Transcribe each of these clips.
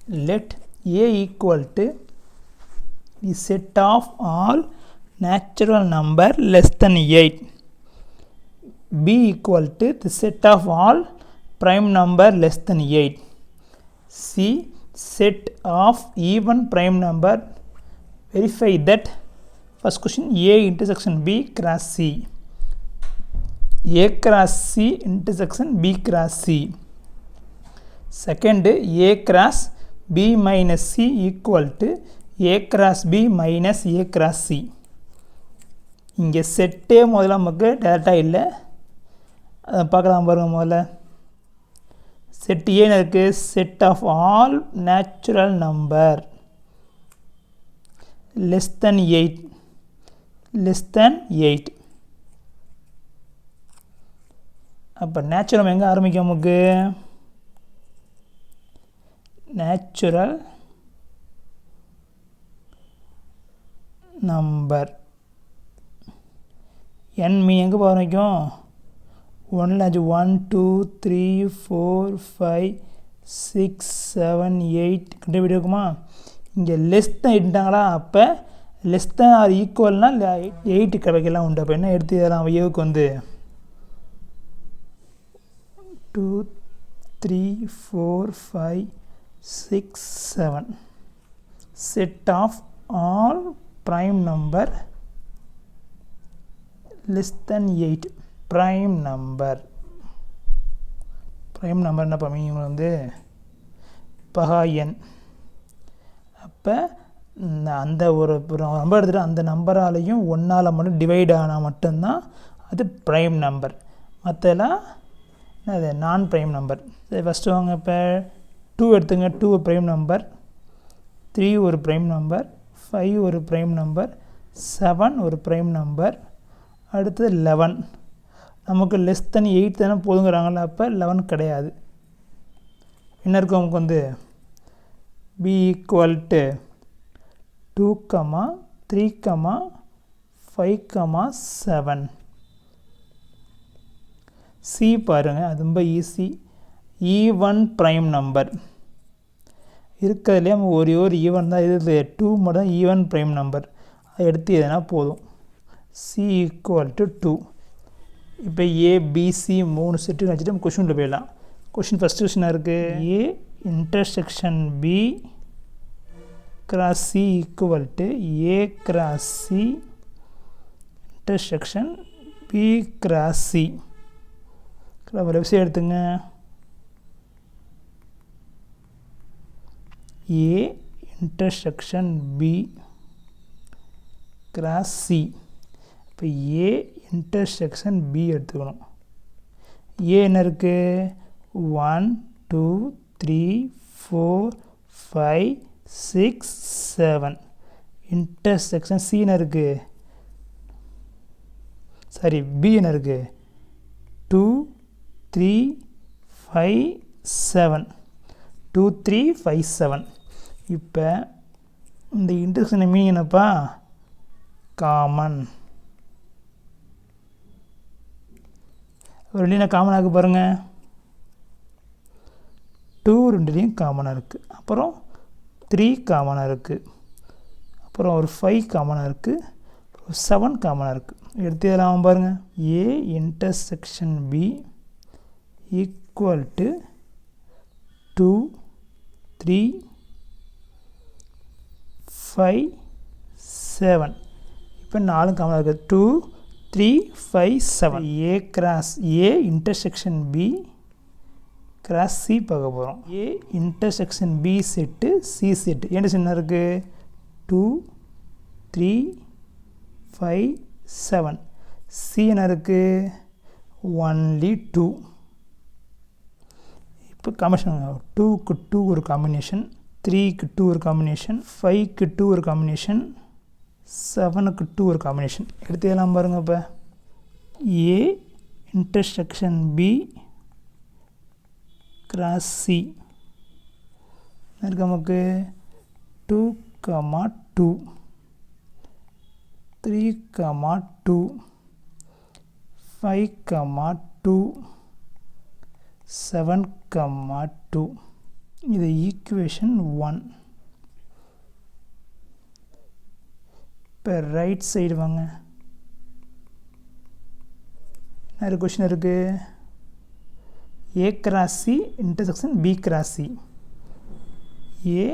let A equal to the set of all natural number less than 8. B equal to the set of all prime number less than 8. C set of even prime number. Verify that. First question, A intersection B cross C. A cross C intersection B cross C. Second, A cross B minus C equal to A cross B minus A cross C. இங்கே செட்டே முதல்ல நமக்கு டேரெக்டாக இல்லை, அதை பார்க்கலாம் பாருங்கள். முதல்ல செட் ஏன்னு இருக்குது, set of all natural number less than 8. அப்போ நேச்சுரல் எங்கே ஆரம்பிக்கும்? நமக்கு நேச்சுரல் நம்பர் n மீ எங்கே ஆரம்பிக்கும்? 1 2 3 4 5 6 7 8 கண்டுபிடி இருக்குமா? இங்கே லெஸ் தான் இட்டாங்களா, அப்போ லெஸ் தான் ஆர் ஈக்குவல்னால் 8 கிடைக்கலாம் உண்டு. அப்போ என்ன எடுத்து தரலாம்? ஏவுக்கு வந்து 2 3 4 5 6 7 set of all prime number less than 8. prime number என்ன பண்ணுவீங்க வந்து பகா எண். அப்போ அந்த ஒரு நம்பர் எடுத்துகிட்டு அந்த நம்பராலையும் ஒன்றால் மட்டும் டிவைட் ஆனால் மட்டும்தான் அது ப்ரைம் நம்பர். மற்றெல்லாம் அது நான் ப்ரைம் நம்பர். சரி, ஃபஸ்ட்டு வாங்க. இப்போ 2 எடுத்துங்க. 2 ஒரு ப்ரைம் நம்பர், 3 ஒரு ப்ரைம் நம்பர், 5 ஒரு ப்ரைம் நம்பர், 7 ஒரு ப்ரைம் நம்பர். அடுத்தது 11. நமக்கு லெஸ் தென் 8 தானே போதுங்கிறாங்களா, அப்போ 11 கிடையாது. என்ன இருக்கும் நமக்கு வந்து B equal to 2, 3, 5, 7. C பாருங்கள், அது ரொம்ப ஈஸி. ஈவன் ப்ரைம் நம்பர் இருக்கிறதுலே நம்ம ஒரு ஈவன் தான். இது 2 மட்டும் தான் ஈவன் ப்ரைம் நம்பர். அதை எடுத்து எதுனா போதும். C equal to 2. இப்போ ABC 3 செட்டு வச்சுட்டு நம்ம கொஷினில் போயிடலாம். ஃபஸ்ட்டு கொஷினாக இருக்குது, A intersection B cross C equal to A cross C intersection B cross C. Left side எடுத்துங்க. A intersection B cross C. இப்போ A intersection B எடுத்துக்கணும். A என்ன இருக்குது? 1 2 3 4 5 6 7. இன்டர்செக்ஷன் C என்ன இருக்குது? சரி, B என்ன இருக்குது? 2 3 5 7. 2 3 5 7. இப்போ இந்த இன்டர்செக்ஷன் மீனிங் என்னப்பா? காமன். ரெண்டுனா காமனாக இருக்குது பாருங்கள். 2 ரெண்டுலேயும் காமனாக இருக்குது. அப்புறம் 3 காமனாக இருக்குது. அப்புறம் ஒரு 5 காமனாக இருக்குது. 7 காமனாக இருக்குது. எடுத்து இதெல்லாம் பாருங்கள். A intersection B equal to 2 3 5 7. இப்போ 4 காமனாக இருக்குது. 2 3 5 7. A cross A intersection B cross C பார்க்க போகிறோம். A intersection B set C set என்ன என்ன இருக்குது? 2 3 5 7. C என்ன இருக்குது? only 2. இப்போ காம்பினேஷன் 2க்கு 2 ஒரு காம்பினேஷன், 3க்கு 2 ஒரு காம்பினேஷன், 5க்கு 2 ஒரு காம்பினேஷன், 7க்கு 2 ஒரு காம்பினேஷன். எடுத்து எல்லாம் பாருங்கள். இப்போ A intersection B cross C இருக்கு நமக்கு 2, 2 3, 2 5, 2 7, 2. இது ஈக்குவேஷன் 1. இப்போ ரைட் சைடு வாங்க. என்ன கொஷின் இருக்குது? A cross C intersection B cross C. A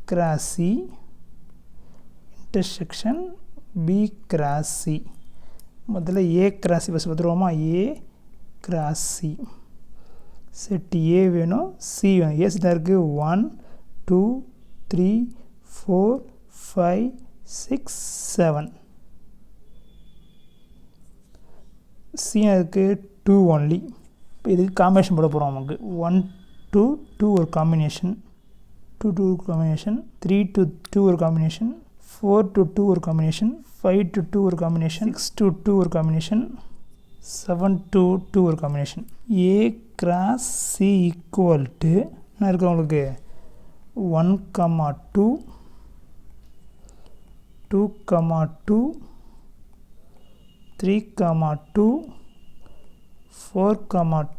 cross C intersection B cross C. முதல்ல A cross C பஸ் பார்த்துருவோமா? A cross C set A வேணும், C வேணும். A செட்டாக இருக்குது 1 2 3 4 5 6 7. C இருக்குது 2 only. இப்போ இதுக்கு காம்பினேஷன் போட போகிறோம். நமக்கு 1 to 2 ஒரு காம்பினேஷன், 2 to 2 காம்பினேஷன், 3 to 2 ஒரு காம்பினேஷன், 4 to 2 ஒரு காம்பினேஷன், 5 to 2 ஒரு காம்பினேஷன், 6 to 2 ஒரு காம்பினேஷன், 7 to 2 ஒரு combination. A cross C equal to என்ன இருக்குது உங்களுக்கு? 1, 2 2, 2 3, 2 4,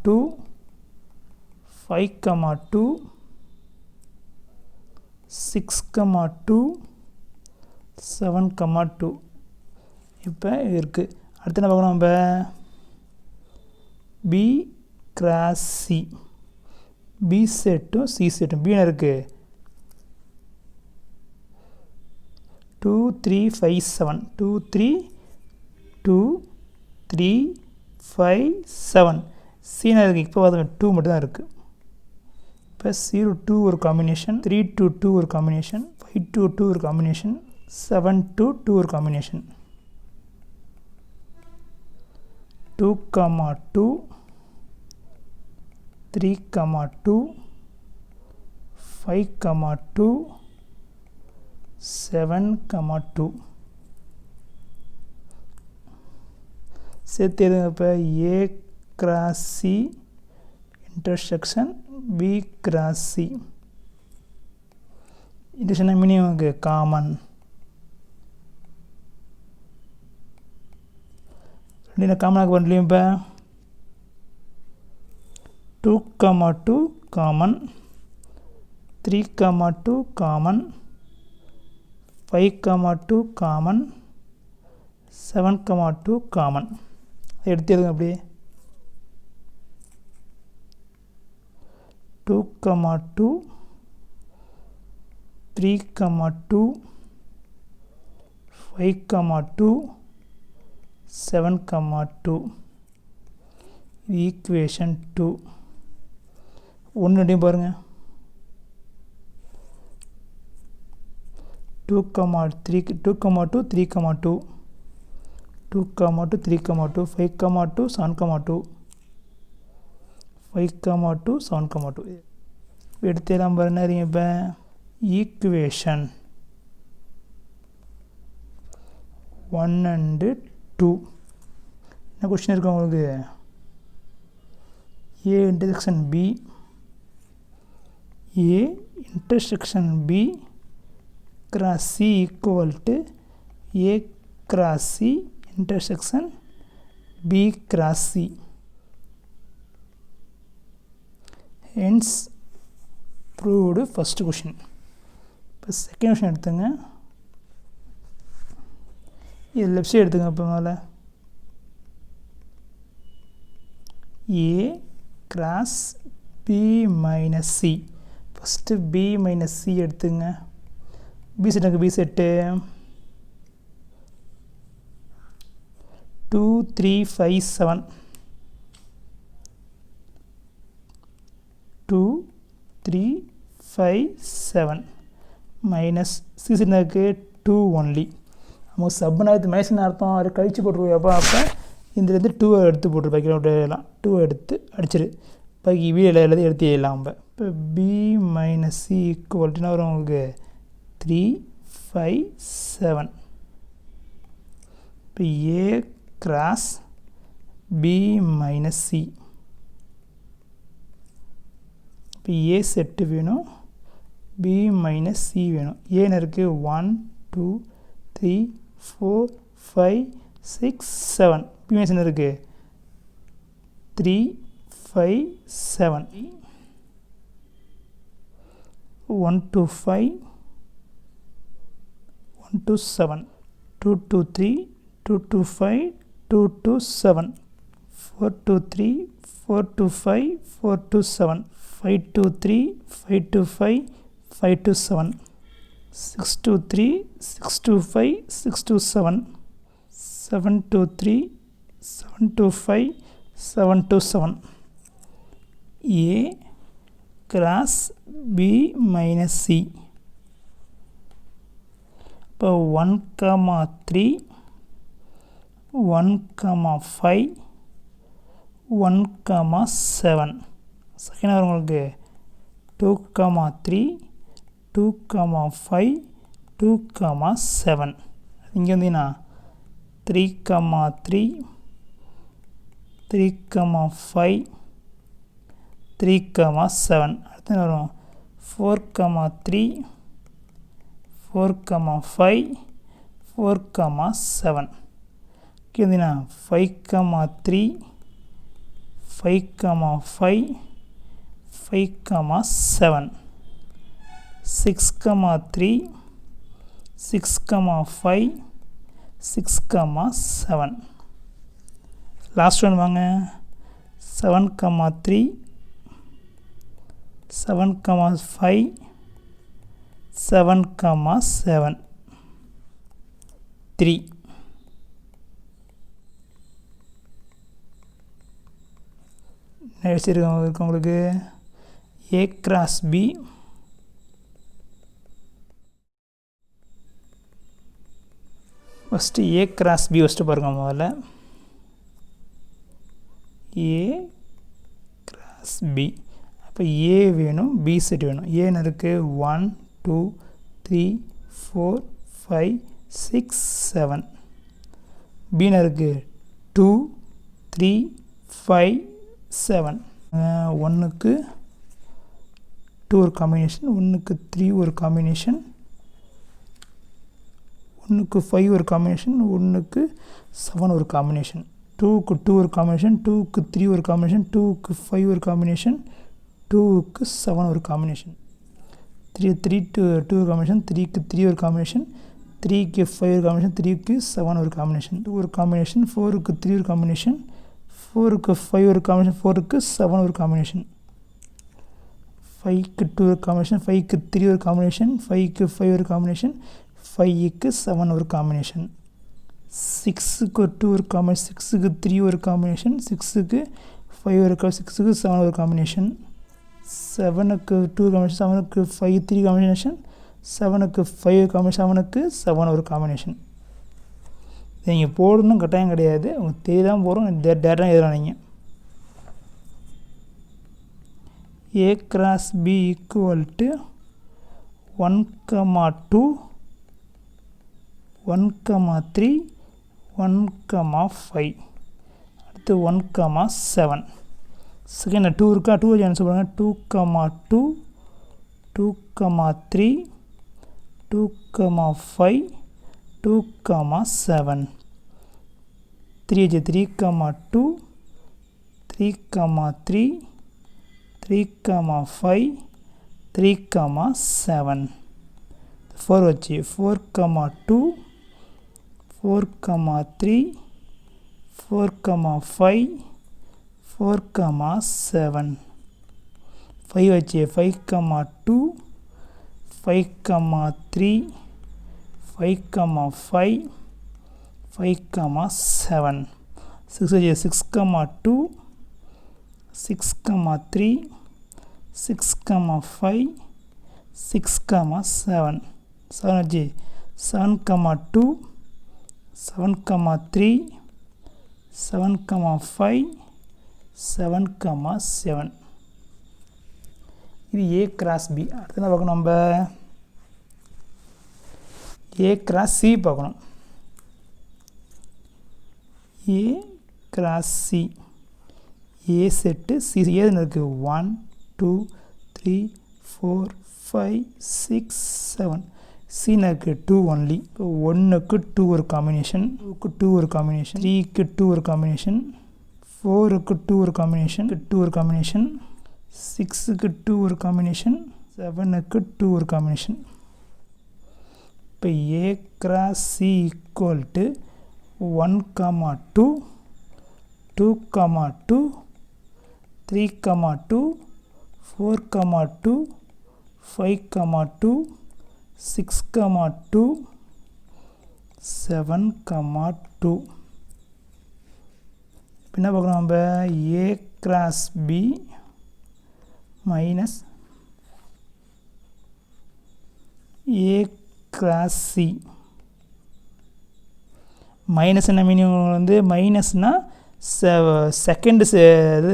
2 5, 2 6, 2 7, 2. இப்போ இருக்குது. அடுத்து என்ன பார்க்கணும்? நம்ம B cross C, B செட்டும் C செட்டும். B என்ன இருக்குது? 2 3 5 7, 2 3 2 3 5 7. C என்ன இருக்குது? இப்போ பார்த்தோம் 2 மட்டும் தான் இருக்குது. இப்போ 0 2 ஒரு காம்பினேஷன், 3 to 2 ஒரு காம்பினேஷன், 5 to 2 ஒரு காம்பினேஷன், 7 to 2 ஒரு காம்பினேஷன், 2, 2 3, 2 5, 2 7, 2. சேர்த்து எதுங்க? இப்போ A cross C intersection B cross C. intersection meaning உங்களுக்கு காமன். ரெண்டு காமனாக பண்ணலையும். இப்போ 2, 2 காமன், 3, 2 காமன், 5, 2 காமன், 7, 2 காமன். எடுத்து எழுதுங்க அப்படியே. 2, 2 3, 2 5, 2 7, 2. ஈக்குவேஷன் 2. ஒன்று ரெண்டையும் பாருங்கள். 2, 3 2, 2 3, 2 2, 2 3, 2 5, 2 7, 2 5, 2 7, 2. எடுத்து எல்லாம் பாருங்க. இப்போ ஈக்குவேஷன் 1 and 2. என்ன கொஸ்டின் இருக்கு உங்களுக்கு? A intersection B, A intersection B cross C equal to A cross C intersection B cross C. Hence proved first question. இப்போ செகண்ட் கொஷின் எடுத்துங்க. இது லெஃப்ட் சைடு எடுத்துங்க. இப்போ மேலே A cross B minus C. First B minus C எடுத்துங்க. B செட்டுக்கு B set 2 3 5 7, 2 3 5 7 minus C செட்டுக்கு 2 only. நம்ம சப்னாவது மைனஸ்னு அர்த்தம். அது கழிச்சு போட்டுருவோம். அப்போ இதுலேருந்து 2 எடுத்து போட்டுரு. பாக்கி எல்லாம் 2 எடுத்து அடிச்சிரு. பாக்கி வீடியோவில் எல்லாத்தையும் எடுத்து எழுதலாம். நம்ம இப்போ B மைனஸ் C ஈக்குவல்ட்டுனா வரும் உங்களுக்கு 3 5 7. இப்போ A cross B minus C. இப்போ A செட்டு வேணும், B minus C வேணும். ஏன்னு இருக்குது 1 2 3 4 5 6 7. B minus என்ன இருக்குது 3 5 7. 1 to 5, 1 to 7, 2 to 3, 2 to 5, 2 to 7, 4 to 3, 4 to 5, 4 to 7, 5 to 3, 5 to 5, 5 to 7, 6 to 3, 6 to 5, 6 to 7, 7 to 3, 7 to 5, 7 to 7. A cross B minus C. இப்போ 1, 3, 1, 5, 1, 7. Second வரும் உங்களுக்கு 2, 3, 2, 5, 2, 7. இங்கே வந்தீங்கன்னா 3, 3, 3, 5, 3, 7. அடுத்து வரும் 4, 3, 4, 5, 4, 7. இங்கே வந்தீங்கன்னா 5, 3, 5, 5, 5, 7. 6, 3, 6, 5, 6, 7. லாஸ்ட் ஒன் வாங்க 7, 3, 7, 5, 7, 7, 3. நெக்ஸ்ட் இருக்கு உங்களுக்கு A cross B, first A cross B first பாருங்க முதல்ல A cross B. அப்போ A வேணும், B செட் வேணும். ஏன்னு இருக்குது 1, 2, 3, 4, 5, 6, 7. Bன்னு இருக்குது 2, 3, 5, 7. 1க்கு 2 ஒரு காம்பினேஷன், 1க்கு 3 ஒரு காம்பினேஷன், 1க்கு 5 ஒரு காம்பினேஷன், 1க்கு 7 ஒரு காம்பினேஷன், 2க்கு 2 ஒரு காம்பினேஷன், 2க்கு 3 ஒரு காம்பினேஷன், 2க்கு 5 ஒரு காம்பினேஷன், 2க்கு 7 ஒரு காம்பினேஷன், 3 to 2 ஒரு காம்பினேஷன், 3க்கு 3 ஒரு காம்பினேஷன், 3க்கு 5 ஒரு காம்பினேஷன், 3க்கு 7 ஒரு காம்பினேஷன், 2 ஒரு காம்பினேஷன், 4க்கு 3 ஒரு காம்பினேஷன், 4க்கு 5 ஒரு காம்பினேஷன், 4க்கு 7 ஒரு காம்பினேஷன், 5க்கு 2 ஒரு காம்பினேஷன், 5க்கு 3 ஒரு காம்பினேஷன், 5க்கு 5 ஒரு காம்பினேஷன், 5க்கு 7 ஒரு காம்பினேஷன், 6க்கு 2 ஒரு காம்பினேஷன், 6க்கு 3 ஒரு காம்பினேஷன், 6க்கு 5 ஒரு 6க்கு 7 ஒரு காம்பினேஷன், 7க்கு 2 காம்பினேஷன், 7க்கு 5 3 காம்பினேஷன், 7க்கு 5 காம்பினேஷன், 7க்கு 7 ஒரு காம்பினேஷன். நீங்கள் போடணும் கட்டாயம் கிடையாது, உங்களுக்கு தெரியாதான் போகிறோம், டேரெக்டாக எழுதலாம். நீங்கள் A cross B equal to 1, 2, 1, 3, 1, 5. அடுத்து 1, 7. செகண்ட் 2 இருக்கா, 2 ஆன்சர் பண்ணுங்கள். 2, 2, 2, 3, 2, 5, 2, 7. 3, 3, 2, 3, 3, 3, 5, 3, 7. 4 வச்சு 4, 2, 4, 3, 4, 5, 4, 7. 5 வச்சு 5, 2, 5, 3, 5, 5, 5, 7. 6 வச்சு 6, 2, 6, 3, 6, 5, 6, 7. 7 வச்சு 7, 2, 7, 3, 7, 5, 7, 7. இது A cross B. அடுத்து என்ன பார்க்கணும், நம்ம A cross C பார்க்கணும். A cross C. A set C ஏதுன்னு இருக்குது 1, 2, 3, 4, 5, 6, 7. Cன்னு இருக்குது 2 ஒன்லி. இப்போ 1க்கு 2 ஒரு காம்பினேஷன், 2க்கு 2 ஒரு காம்பினேஷன், 3க்கு 2 ஒரு காம்பினேஷன், 4க்கு 2 ஒரு காம்பினேஷன், 2 ஒரு காம்பினேஷன், 6க்கு 2 ஒரு காம்பினேஷன், 7க்கு 2 ஒரு காம்பினேஷன். இப்போ A cross C equal to 1, 2, 2, 2, 3, 2, 4, 2, 5, 2, 6, 2, 7, 2. என்ன பார்க்கலாம் நம்ம? A cross B minus A cross C. Minus என்ன மீனிங் வந்து? மைனஸ்னால் செகண்டு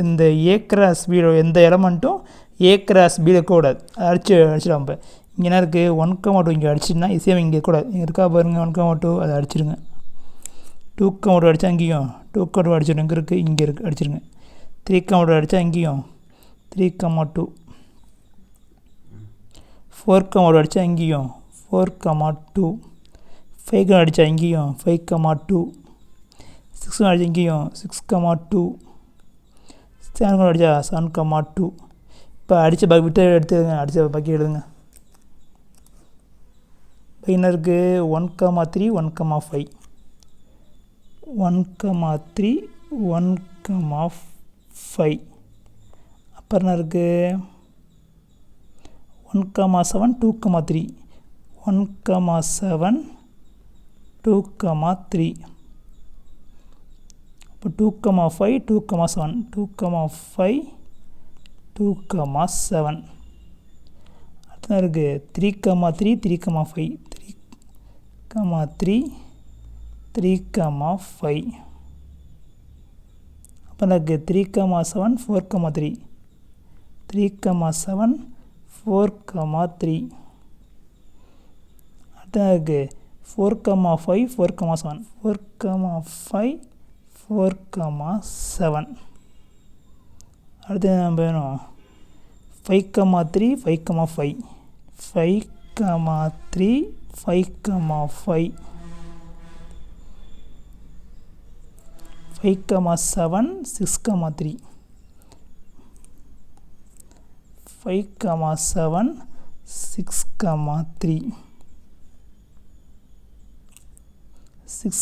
இந்த A cross B எந்த எலமெண்ட்டும் A cross B இருக்கக்கூடாது. அடிச்சிடலாம். இப்போ இங்கே என்ன இருக்குது? 1, 2 இங்கே அடிச்சிட்டுனா ஈஸியாக இங்கே இருக்கக்கூடாது. இங்கே இருக்கா பாருங்கள் 1, 2 அதை அடிச்சிருங்க. 2, 2 அடித்தா இங்கேயும் 2, 2 அடிச்சிடும். இங்கே இருக்குது, இங்கே இருக்குது, அடிச்சிருங்க. 3, 2 அடித்தா இங்கேயும் 3, 2, 4, 2 அடித்தா இங்கேயும் 4, 2, 5 அடித்தா இங்கேயும் 5, 2, 6 அடித்தா இங்கேயும் 6, 2, 7 அடித்தா 7, 2. இப்போ அடித்த பாக்கி விட்டு எடுத்துடுங்க. அடித்த பாக்கி எழுதுங்க. இப்போ என்ன இருக்குது? 1, 3, 1, 5. 1, 3, 1, 5. அப்புறம் என்ன இருக்குது? 1, 7, 2, 3. 1, 7, 2, 3. இப்போ 2, 5, 2, 7. 2, 5, 2, 7. அடுத்த இருக்குது 3, 3, 3, 5. 3, 3, 5. அப்போ எனக்கு 3, 7, 4, 3. 3, 7, 4, 3. அடுத்த இருக்குது 4, 5, 4, 7. 4, 5, 4, 7. அடுத்து நம்ம வேணும் 5, 3, 5, 5. 5, 3, 5, 5. 5, 7, 6, 3. 5, 7, 6, 3. 6,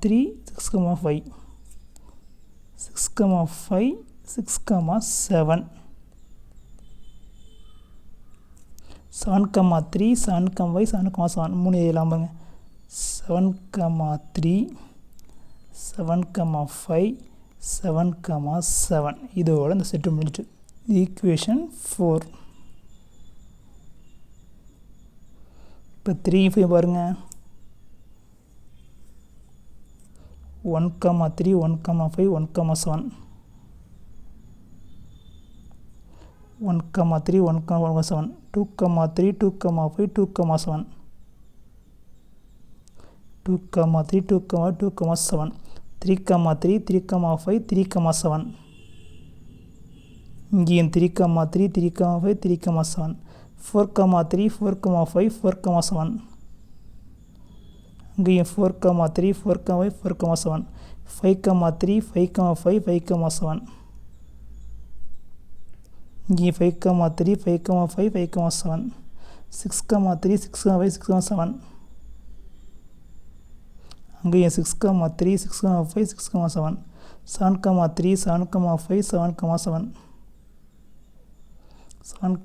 3, 6, 5. 6, 5, 6, 7. 7, 3, 7, 5, 7, 7. 3 எழுதலாம் பாருங்க. 7, 3, 7, 5, 7, 7. இதோட இந்த செட்டு முடிஞ்சிட்டு. ஈக்குவேஷன் 4. இப்போ 3, 5 பாருங்கள். 1, 3, 1, 5, 1, 7. 1, 3, 1, 7. 2, 3, 2, 5, 2, 7. 2, 3, 2, 2, 7. 3, 3, 3, 5, 3, 7. இங்கேயும் 3, 3, 3, 5, 3, 7. 4, 3, 4, 5, 4, 7. இங்கேயும் 4, 3, 4, 5, 4, 7. 5, 3, 5, 5, 5, 7. இங்கேயும் 5, 3, 5, 5, 5, 7. 6, 3, 6, 5, 6, 7. அங்கேயும் 6, 3, 6, 5, 6, 7. 7, 3, 7, 5, 7, 7. 7,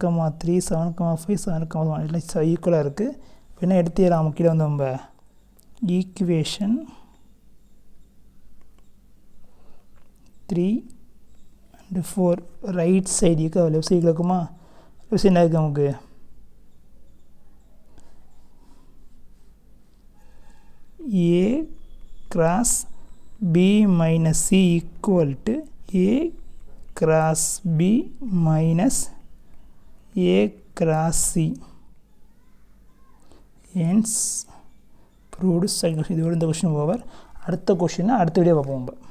3, 7, 5, 7, 7. எல்லாம் ஈக்குவலாக இருக்குது. இப்போ என்ன எடுத்துடலாம்? கீழே வந்து நம்ம ஈக்குவேஷன் 3 and 4 ரைட் சைடு இருக்கா? லெஃப்ட் சைடில் இருக்குமா? லெஃப்ட் சைடு என்ன இருக்குது நமக்கு? A cross B minus C equal to A cross B minus A cross C. Hence proved side. இதோட இந்த கொஸ்டின் ஓவர். அடுத்த கொஸ்டினை அடுத்த வீடியோ பார்ப்போம்.